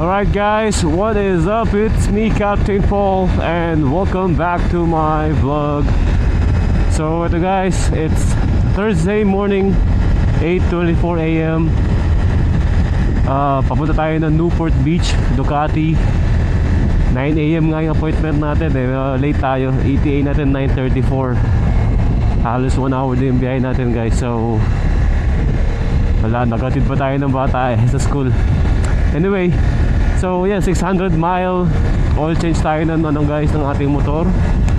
Alright guys, what is up? It's me, Captain Paul, and welcome back to my vlog. So ito guys, it's Thursday morning, 8:24 a.m. Papunta tayo ng Newport Beach, Ducati. 9 a.m. nga yung appointment natin late tayo, ETA natin 9:34. Halos 1 hour din yung biyahe natin guys. So wala, nagatid pa tayo ng bata sa school. Anyway, so yeah, 600 mile oil change tayo ng guys ng ating motor.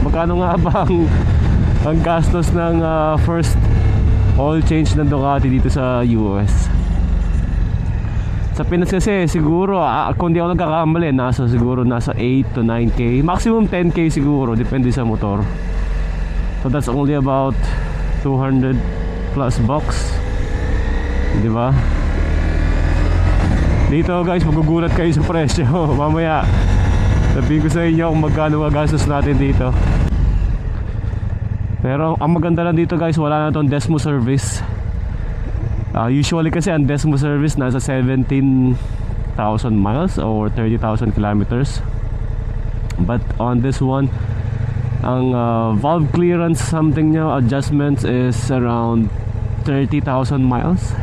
Magkano nga ba ang gastos ng first oil change ng Ducati dito sa US? Sa Pinas kasi siguro kung di ako nagkakamali, siguro nasa 8 to 9k, maximum 10k siguro, depende sa motor. So that's only about 200 plus bucks, di ba? Dito guys, magugulat kayo sa presyo. Mamaya sabihin ko sa inyo kung magkano magastos natin dito. Pero ang maganda lang dito guys, wala na tong Desmo service. Usually kasi ang Desmo service nasa 17,000 miles or 30,000 kilometers. But on this one, ang valve clearance something nyo, adjustments is around 30,000 miles.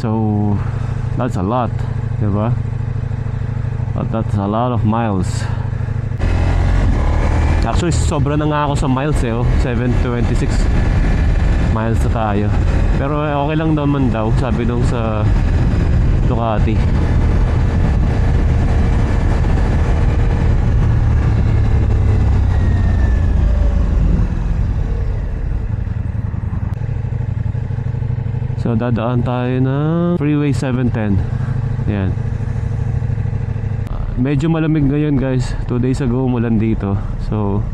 So that's a lot, diba? But that's a lot of miles. Actually, sobra na nga ako sa miles 726 miles na tayo. Pero okay lang naman daw, sabi nung sa Ducati. So dadaan tayo ng Freeway 710. Yan. Medyo malamig ngayon guys. 2 days ago umulan dito. So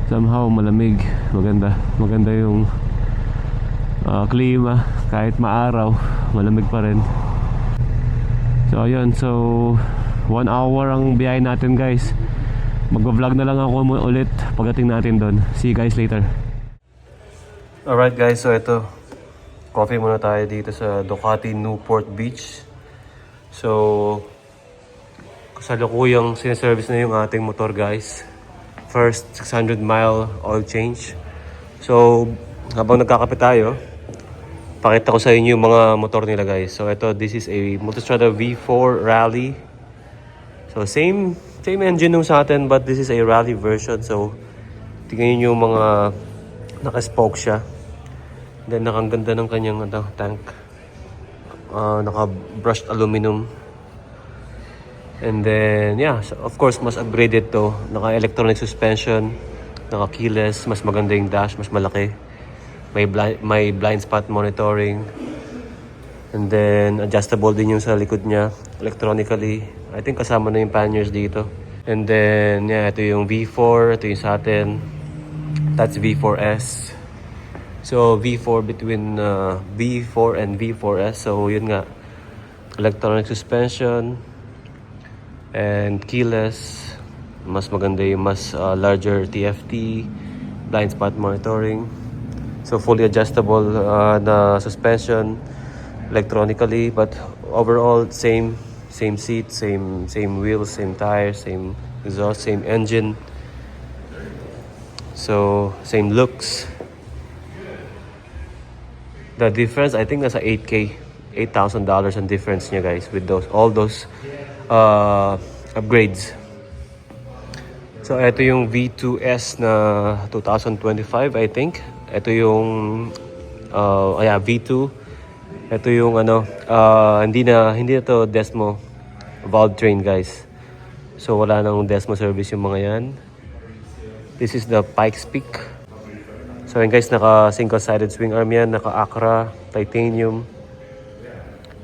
somehow malamig. Maganda yung klima. Kahit maaraw, malamig pa rin. So ayun. So 1 hour ang biyahe natin guys. Magba-vlog na lang ako ulit pagdating natin doon. See you guys later. Alright guys, so ito, coffee muna tayo dito sa Ducati Newport Beach. So kasalukuyang sinaservice na yung ating motor guys. First 600 mile oil change. So habang nagkakape tayo, pakita ko sa inyo yung mga motor nila guys. So ito, this is a Multistrada V4 Rally. So same engine nung sa atin, but this is a rally version. So tingnan nyo yung mga naka-spoke siya. Then nakaganda ng kanyang tank, naka-brushed aluminum. And then yeah, so of course mas upgraded to. Naka-electronic suspension, naka-keyless, mas maganda yung dash, mas malaki. May blind spot monitoring. And then adjustable din yung sa likod niya electronically. I think kasama na yung panniers dito. And then yeah, ito yung V4, ito yung sa atin. That's V4S. So V4 between V4 and V4S. So yun nga, electronic suspension and keyless. Mas maganda yung mas larger TFT, blind spot monitoring. So fully adjustable na suspension electronically, but overall same seat, same wheels, same tires, same exhaust, same engine. So same looks. The difference, I think nasa $8,000 ang difference niya guys with all those upgrades. So ito yung V2S na 2025 I think. Ito yung V2. Ito yung hindi na to Desmo valve train guys. So wala nang Desmo service yung mga yan. This is the Pikes Peak. So yun guys, naka single-sided swing arm yan, naka Acra, titanium.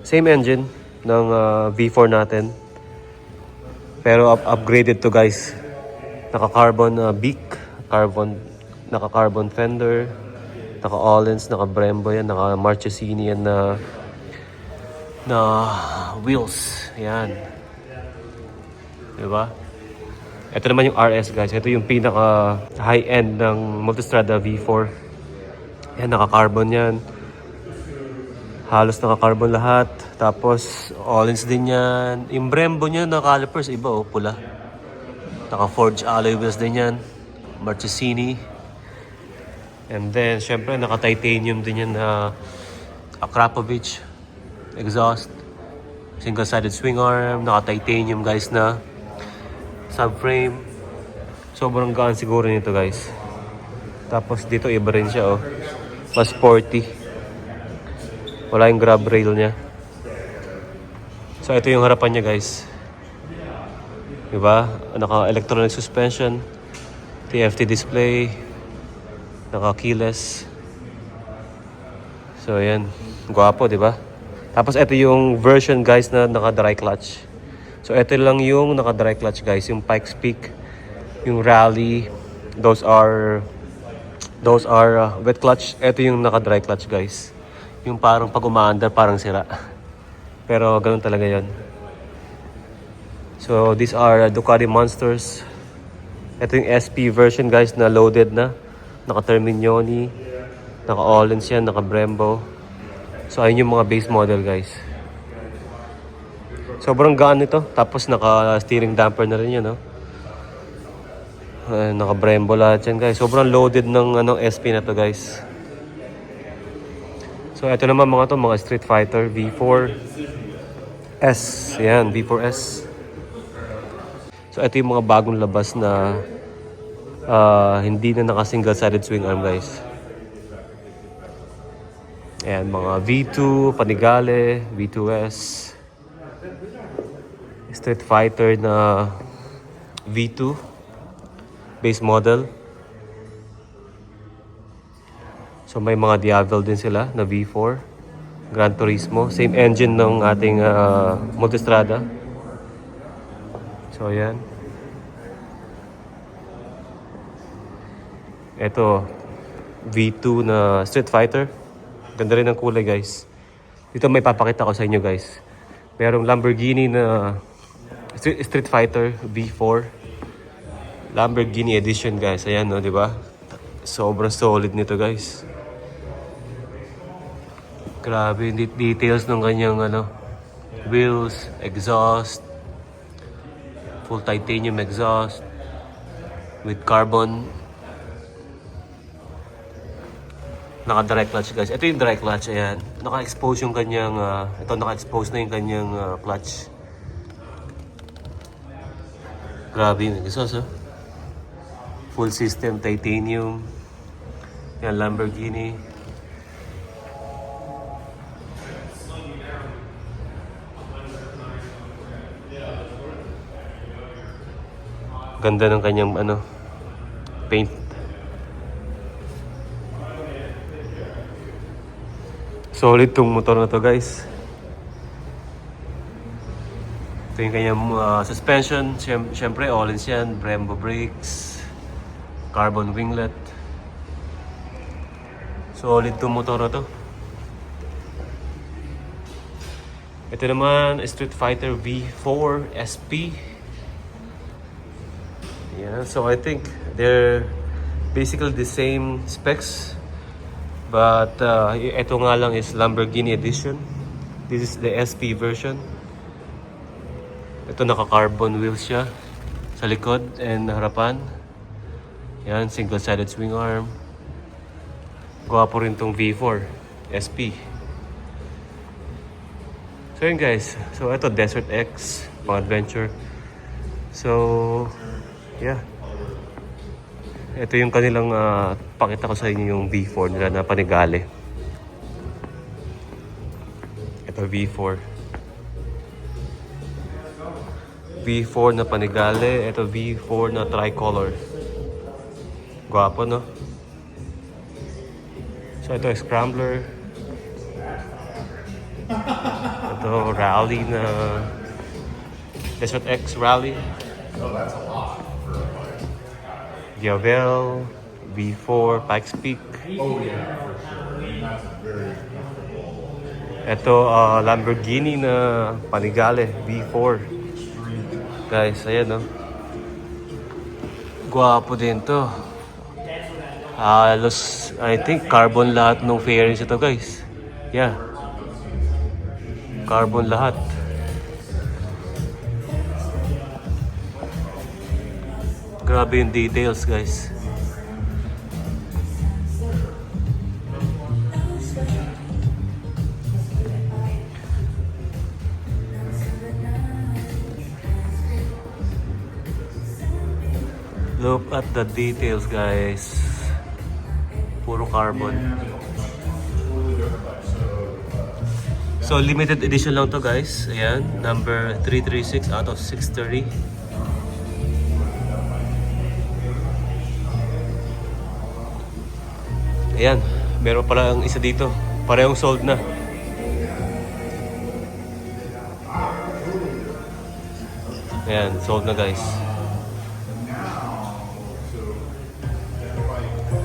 Same engine ng V4 natin. Pero upgraded to guys. Naka carbon beak, naka carbon fender, naka Öhlins, naka Brembo yan, naka Marchesini yan na wheels. Yan. Diba? Ito naman yung RS guys. Ito yung pinaka high-end ng Multistrada V4. Yan, naka-carbon yan. Halos naka-carbon lahat. Tapos, all-ins din yan. Yung Brembo niya na calipers, iba oh, pula. Naka-forged alloy wheels din yan. Marchesini. And then, syempre, naka-titanium din yan na Akrapovic. Exhaust. Single-sided swing arm. Naka-titanium guys na subframe. Sobrang gaan siguro nito guys. Tapos dito iba rin siya oh. Mas sporty. Wala yung grab rail niya. So ito yung harapan niya guys. Diba? Naka-electronic suspension. TFT display. Naka-keyless. So ayan. Gwapo diba? Tapos ito yung version guys na naka-dry clutch. So ito lang yung naka-dry clutch guys. Yung Pikes Peak. Yung Rally. Those are wet clutch. Ito yung naka-dry clutch guys. Yung parang pag umaandar parang sira. Pero ganun talaga yon. So these are Ducati Monsters. Ito yung SP version guys na loaded na. Naka-Terminioni. Naka-All-ins yan. Naka-Brembo. So ayun yung mga base model guys. Sobrang gaan nito. Tapos naka-steering damper na rin yan no. Naka-Brembo lahat yan guys. Sobrang loaded ng SP na to guys. So ito naman mga Street Fighter V4S. Yan, V4S. So ito yung mga bagong labas na hindi na naka-single-sided swing arm guys. Ayan, mga V2, Panigale, V2S. Street Fighter na V2 base model. So may mga Diavel din sila na V4 Gran Turismo, same engine ng ating Multistrada. So ayan. Ito V2 na Street Fighter. Ganda rin ng kulay guys. Dito may papakita ko sa inyo guys. Merong Lamborghini na Street Fighter V4 Lamborghini edition guys. Ayan no, di ba? Sobrang solid nito guys. Grabe yung details ng kanyang wheels, exhaust, full titanium exhaust with carbon. Naka-dry clutch guys. Ito yung dry clutch, ayan. Naka-expose yung kanyang, naka-expose na yung kanyang clutch. Grabe yung exhaust, oh. Full system, titanium. Yan, Lamborghini. Ganda ng kanyang paint. Solid tong motor na to guys. Ito yung kanyang suspension. Siyempre all-ins yan. Brembo brakes. Carbon winglet. Solid tong motor na to. Ito naman Street Fighter V4 SP. Yeah, so I think they're basically the same specs. But ito nga lang is Lamborghini edition. This is the SP version. Ito naka-carbon wheels siya sa likod and harapan. Yan, single-sided swing arm. Gwapo rin tong V4 SP. So yun guys. So ito Desert X, pang adventure. So yeah. Ito yung kanilang pakita ko sa inyo yung V4 nila na Panigale. Ito V4. V4 na Panigale. Ito V4 na Tricolor. Gwapo no? So ito Scrambler. Ito Rally na Desert X Rally. Oh, that's a lot for a bike. Diavel, V4, Pikes Peak. Oh yeah, for sure. That's very comfortable. Ito Lamborghini na Panigale, V4. Guys, ayan no. Gwapo din to. Halos, I think, carbon lahat ng fairings ito guys. Yeah. Carbon lahat. Grabe yung details, guys. Look at the details, guys. Puro carbon. So limited edition lang to, guys. Ayan, number 336 out of 630. Ayan, meron pala ang isa dito. Parehong sold na. Ayan, sold na, guys.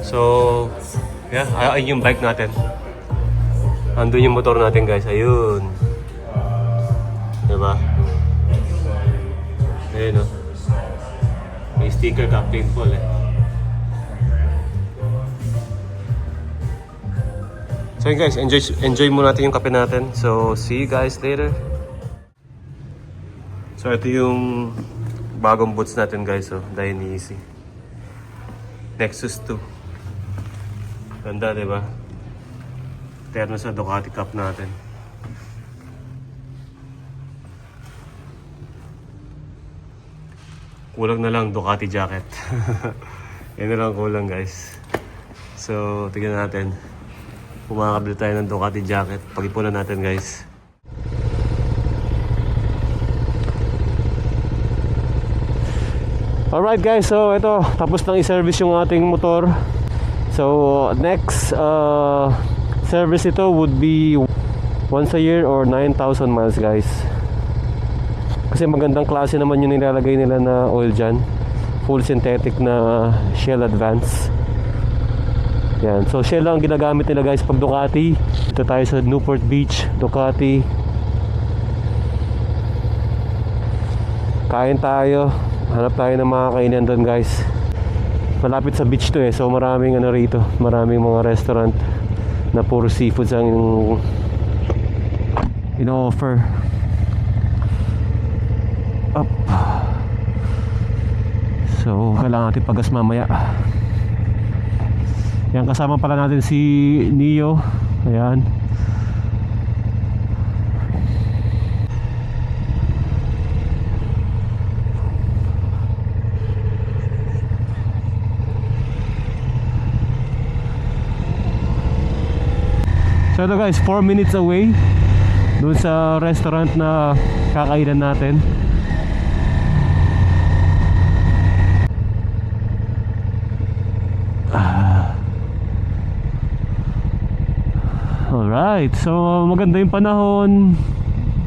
So, yeah, ayun yung bike natin. Andun yung motor natin, guys. Ayun. Diba? Ayun, oh. May sticker, Captain Paul, eh. So yun, guys, enjoy muna natin yung kape natin. So, see you guys later. So, ito yung bagong boots natin, guys. So, Dainese. Nexus 2. Ganda, diba? Terno sa Ducati Cup natin. Kulang na lang Ducati jacket. Yan na lang kulang, guys. So, tignan natin. Kung makakabili tayo ng Ducati jacket, pag-ipunan natin, guys. Alright, guys, so ito, tapos nang i-service yung ating motor. So next service ito would be once a year or 9,000 miles, guys. Kasi magandang klase naman yung nilalagay nila na oil dyan. Full synthetic na Shell Advance. Yan, so Shell lang ang ginagamit nila, guys, pag Ducati. Dito tayo sa Newport Beach, Ducati. Kain tayo. Hanap tayo ng mga kainan doon, guys. Malapit sa beach to, eh. So maraming ano rito, maraming mga restaurant na puro seafoods ang ino-offer. Up. So kailangan natin pagas mamaya. Yan, kasama pala natin si Neo. Ayan. So ito, guys, 4 minutes away doon sa restaurant na kakainan natin. Alright, so maganda yung panahon.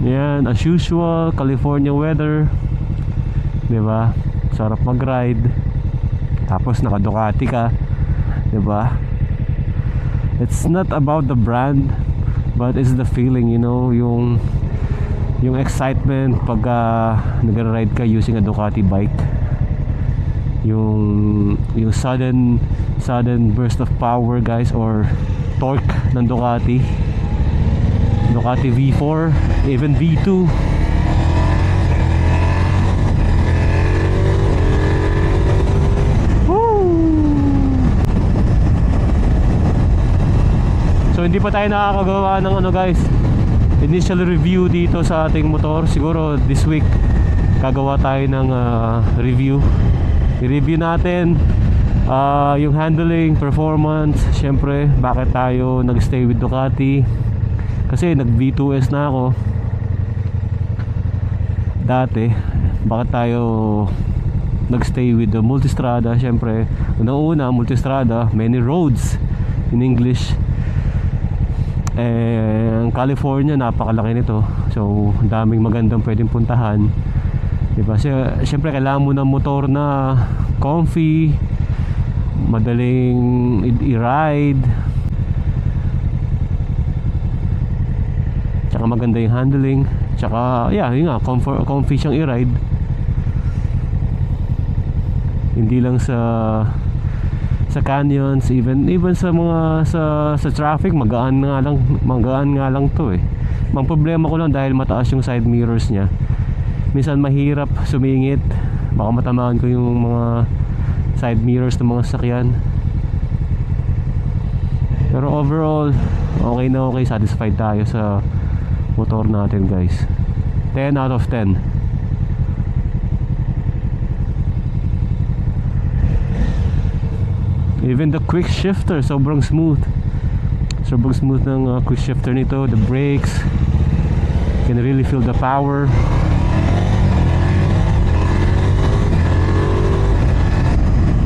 Yan, as usual, California weather. Diba? Sarap mag-ride. Tapos naka-Ducati ka. Diba? It's not about the brand, but it's the feeling, you know, yung excitement pag nag-ride ka using a Ducati bike. Yung sudden burst of power, guys, or torque ng Ducati V4, even V2. So hindi pa tayo nakakagawa ng ano, guys, initial review dito sa ating motor. Siguro this week gagawa tayo ng review. I-review natin yung handling, performance, syempre bakit tayo nag-stay with Ducati. Kasi nag V2S na ako dati. Bakit tayo nag-stay with the Multistrada? Syempre una Multistrada, many roads in English. Ang California, napakalaki nito. So daming magandang pwedeng puntahan, diba? Syempre kailangan mo ng motor na comfy, madaling i-ride, tsaka maganda yung handling, tsaka yeah, yun nga, comfy siyang i-ride. Hindi lang sa canyons, even sa mga sa traffic, magaan nga lang to, eh. Mang problema ko lang dahil mataas yung side mirrors niya. Minsan mahirap sumingit, baka matamaan ko yung mga side mirrors ng mga sasakyan. Pero overall, okay na okay, satisfied tayo sa motor natin guys. 10 out of 10. Even the quick shifter, sobrang smooth. Sobrang smooth ng quick shifter nito. The brakes, you can really feel the power.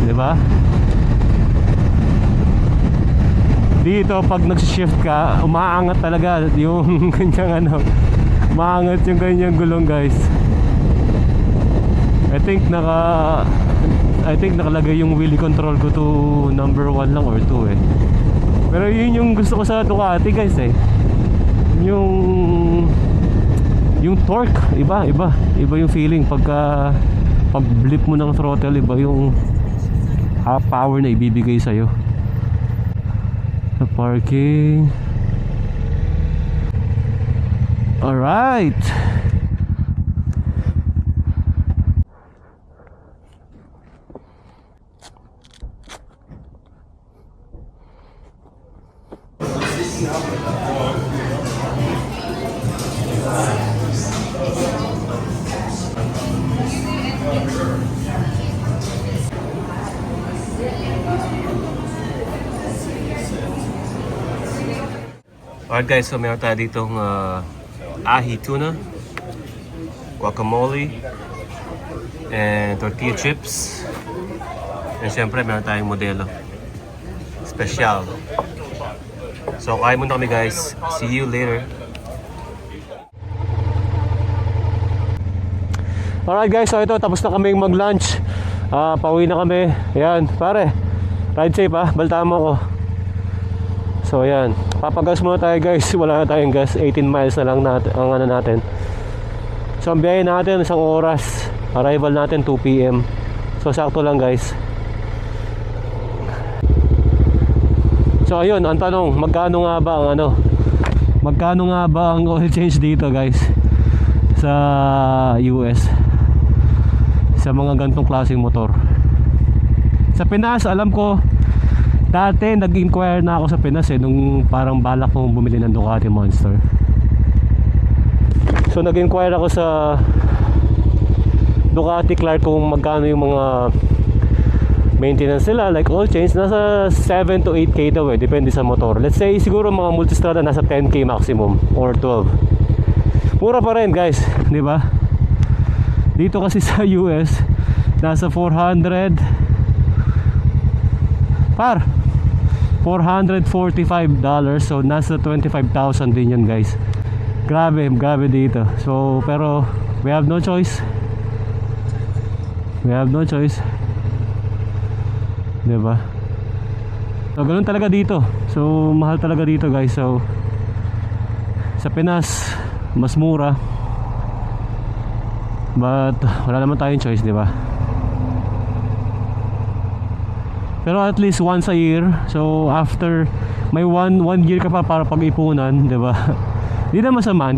Diba? Dito pag nag-shift ka, umaangat talaga yung kanyang ano, umaangat yung kanyang gulong guys. I think nakalagay yung wheel control ko to number 1 lang or 2 eh. Pero yun yung gusto ko sa Ducati guys eh. Yung torque, iba yung feeling pagka pag blip mo ng throttle, iba yung power na ibibigay sa'yo. Sa parking. Alright. Alright guys, so meron tayo ditong ahi tuna, guacamole, and tortilla chips. And syempre meron tayong modelo special. So kain muna kami guys. See you later. Alright guys, so ito tapos na kaming mag-lunch. Pauwi na kami. Ayan, pare. Ride safe baltaan mo ako. So ayan, papagas muna tayo guys. Wala na tayong gas, 18 miles na lang natin, ang ano natin. So ang biyahe natin isang oras. Arrival natin 2 PM. So sakto lang guys. So ayun, ang tanong, magkano nga ba ang oil change dito guys sa US sa mga gantong klaseng motor? Sa Pinas, alam ko dati nag-inquire na ako sa Pinas nung parang balak kong bumili ng Ducati Monster. So nag-inquire ako sa Ducati Clark kung magkano yung mga maintenance nila, like oil change. Nasa 7 to 8k daw depende sa motor. Let's say siguro mga multistrada nasa 10k maximum or 12. Mura pa rin guys, di ba? Dito kasi sa US nasa 400 $445, so nasa 25,000 din yun guys. Grabe dito. So pero we have no choice. Diba? So ganun talaga dito. So mahal talaga dito guys. So sa Pinas mas mura, but wala naman tayong choice, diba? Pero at least once a year, so after may one year ka pa para pag-ipunan, diba? Hindi na masama.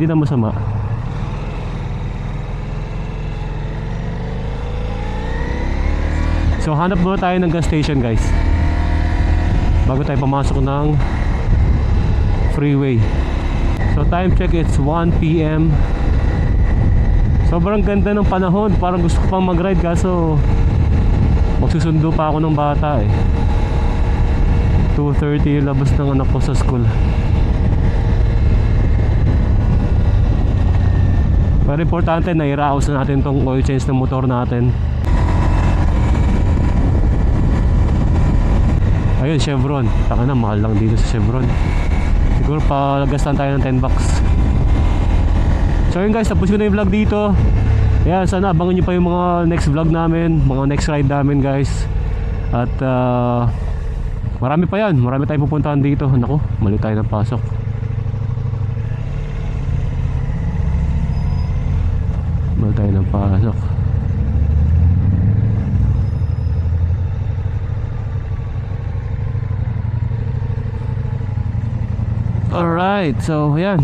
So hanap muna tayo ng gas station guys bago tayo pumasok ng freeway. So time check, it's 1 PM. Sobrang ganda ng panahon, parang gusto ko pang mag-ride kaso magsusundo pa ako ng bata 2:30 labas ng anak ko sa school. Pero importante na i-raos na natin tong oil change ng motor natin. Ayun, Chevron. Taka na, mahal lang dito sa Chevron. Siguro palagastan tayo ng $10. So yun guys, tapos ko na yung vlog dito. Ayan, sana abangan nyo pa yung mga next vlog namin, mga next ride namin guys. At marami pa yan, marami tayong pupuntahan dito. Naku, mali tayo ng pasok. Alright, so ayan,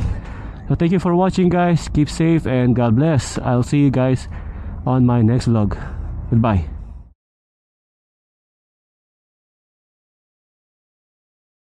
So thank you for watching, guys. Keep safe and God bless. I'll see you guys on my next vlog. Goodbye.